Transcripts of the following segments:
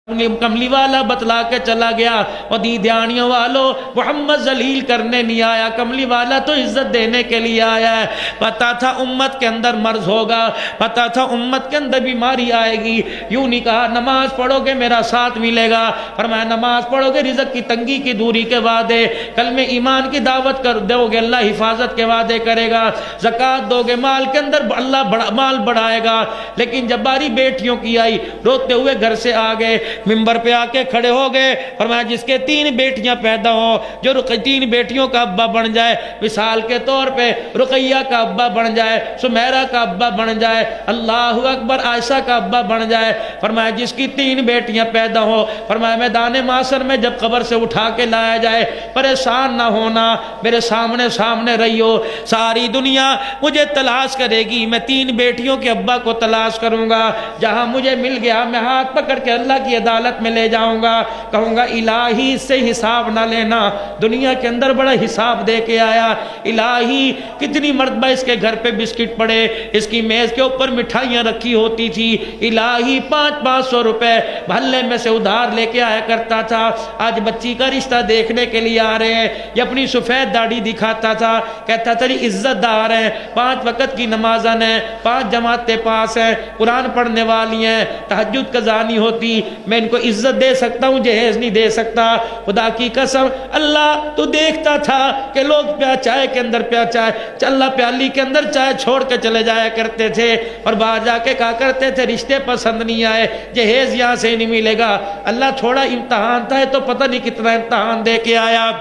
کملی والا بتلا کے چلا گیا، اور دیدیانیوں والوں محمد ذلیل کرنے نہیں آیا، کملی والا تو عزت دینے کے لیے آیا ہے۔ پتا تھا امت کے اندر مرض ہوگا، پتا تھا امت کے اندر بیماری آئے گی، یوں نہیں کہا نماز پڑھو گے میرا ساتھ ملے گا، فرمایا نماز پڑھو گے رزق کی تنگی کی دوری کے وعدے، کلمہ ایمان کی دعوت کر دو گے اللہ حفاظت کے وعدے کرے گا، زکوٰۃ دو گے مال کے اندر اللہ مال بڑھائے گا۔ لیکن جب باری بیٹیوں کی آئی، روتے ہوئے گھر سے آ گئے، ممبر پہ آ کے کھڑے ہو گئے، فرمایا جس کے 3 بیٹیاں پیدا ہوں، جو 3 بیٹیوں کا ابا بن جائے، مثال کے طور پہ رقیہ کا ابا بن جائے، سمیرہ کا ابا بن جائے، اللہ اکبر، عائشہ کا ابا بن جائے، فرمایا جس کی 3 بیٹیاں پیدا ہوں، فرمایا میدان معاشر میں جب قبر سے اٹھا کے لایا جائے پریشان نہ ہونا، میرے سامنے رہی ہو، ساری دنیا مجھے تلاش کرے گی، میں 3 بیٹیوں کے ابا کو تلاش کروں گا، جہاں مجھے مل گیا میں ہاتھ پکڑ کے اللہ کی عدالت میں لے جاؤں گا، کہوں گا الہی اس سے حساب نہ لینا، دنیا کے اندر بڑا حساب دے کے آیا، الہی کتنی مرتبہ اس کے گھر پہ بسکٹ پڑے، اس کی میز کے اوپر مٹھائیاں رکھی ہوتی تھی، الہی 500 روپے بھلے میں سے ادھار لے کے آیا کرتا تھا، آج بچی کا رشتہ دیکھنے کے لیے آ رہے ہیں، یہ اپنی سفید داڑھی دکھاتا تھا، کہتا تیری عزت دار ہیں، 5 وقت کی نمازن ہیں، 5 جماعتیں پاس ہیں، قرآن پڑھنے والی ہیں، تہجد قضا نہیں ہوتی، میں ان کو عزت دے سکتا ہوں، جہیز نہیں دے سکتا، خدا کی قسم اللہ تو دیکھتا تھا کہ لوگ چائے کے اندر چائے اللہ پیالی کے اندر چائے چھوڑ کے چلے جایا کرتے تھے، اور باہر جا کے کہا کرتے تھے رشتے پسند نہیں آئے، جہیز یہاں سے نہیں ملے گا، اللہ تھوڑا امتحان تھا تو پتہ نہیں کتنا امتحان دے کے آیا۔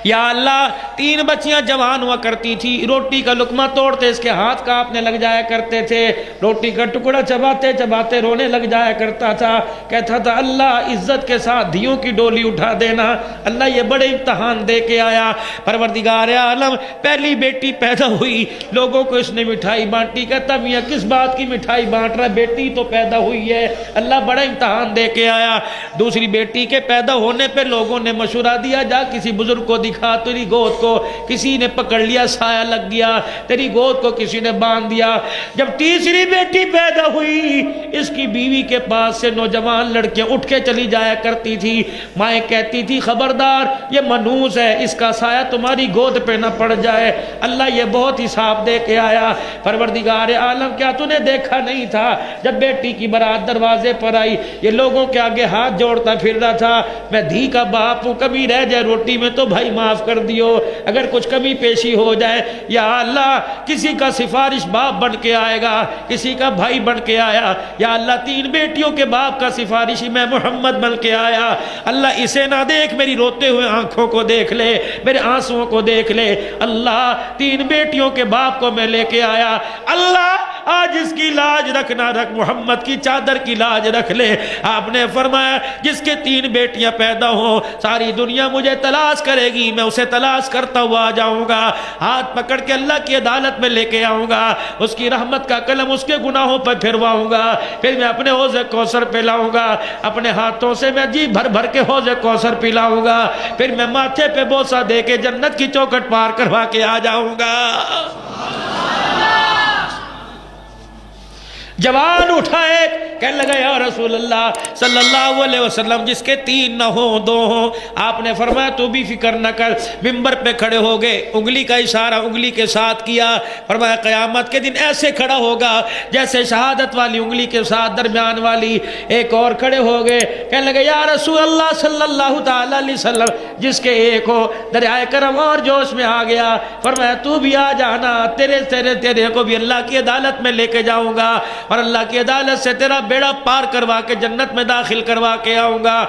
یا اللہ 3 بچیاں جوان ہوا کرتی تھی، روٹی کا لقمہ توڑتے اس کے ہاتھ کانپنے لگ جایا کرتے تھے، روٹی کا ٹکڑا چباتے چباتے رونے لگ جایا کرتا تھا، کہتا تھا اللہ عزت کے ساتھ دھیوں کی ڈولی اٹھا دینا، اللہ یہ بڑے امتحان دے کے آیا۔ پروردگار عالم پہلی بیٹی پیدا ہوئی، لوگوں کو اس نے مٹھائی بانٹی، کہتا میاں کس بات کی مٹھائی بانٹ رہا ہے، بیٹی تو پیدا ہوئی ہے، اللہ بڑا امتحان دے کے آیا۔ دوسری بیٹی کے پیدا ہونے پہ لوگوں نے مشورہ دیا جا کسی بزرگ کو دکھا، تیری گود کو کسی نے پکڑ لیا، سایہ لگ گیا، تیری گود کو کسی نے باندھ دیا۔ جب تیسری بیٹی پیدا ہوئی، اس کی بیوی کے پاس سے نوجوان لڑکیاں اٹھ کے چلی جایا کرتی تھی، مائیں کہتی تھی خبردار یہ منحوس ہے، اس کا سایہ تمہاری گود پہ نہ پڑ جائے، اللہ یہ بہت حساب دے کے آیا۔ پروردگار عالم کیا تو نے دیکھا نہیں تھا جب بیٹی کی برات دروازے پر آئی، یہ لوگوں کے آگے ہاتھ جوڑتا پھر رہا تھا، میں دھی کا باپ ہوں، کمی رہ جائے روٹی میں تو بھائی معاف کر دیو، اگر کچھ کمی پیشی ہو جائے، یا اللہ کسی کا سفارش باپ بن کے آئے گا، کسی کا بھائی بن کے آیا، یا اللہ 3 بیٹیوں کے باپ کا سفارشی میں محمد بن کے آیا، اللہ اسے نہ دیکھ میری روتے ہوئے آنکھوں کو دیکھ لے، میرے آنسوؤں کو دیکھ لے، اللہ 3 بیٹیوں کے باپ کو میں لے کے آیا، اللہ آج اس کی لاج رکھنا رکھ، محمد کی چادر کی لاج رکھ لے۔ آپ نے فرمایا جس کے 3 بیٹیاں پیدا ہوں ساری دنیا مجھے تلاش کرے گی، میں اسے تلاش کرتا ہوا آ جاؤں گا، ہاتھ پکڑ کے اللہ کی عدالت میں لے کے آؤں گا، اس کی رحمت کا قلم اس کے گناہوں پر پھرواؤں گا، پھر میں اپنے حوض کوثر پلاؤں گا، اپنے ہاتھوں سے میں جی بھر بھر کے حوض کوثر پلاؤں گا، پھر میں ماتھے پہ بوسہ دے کے جنت کی چوکھٹ پار کروا کے آ جاؤں گا۔ جوان اٹھائے کہنے لگا یا رسول اللہ صلی اللہ علیہ وسلم جس کے 3 نہ ہوں 2 ہوں، آپ نے فرمایا تو بھی فکر نہ کر، ممبر پہ کھڑے ہو گئے، انگلی کا اشارہ انگلی کے ساتھ کیا، فرمایا قیامت کے دن ایسے کھڑا ہوگا جیسے شہادت والی انگلی کے ساتھ درمیان والی، ایک اور کھڑے ہو گئے کہنے لگے یا رسول اللہ صلی اللہ تعالی علیہ وسلم جس کے ایک ہو، دریائے کرم اور جوش میں آ گیا، فرمایا تو بھی آ جانا، تیرے کو بھی اللہ کی عدالت میں لے کے جاؤں گا، اور اللہ کی عدالت سے تیرا بیڑا پار کروا کے جنت میں داخل کروا کے آؤں گا۔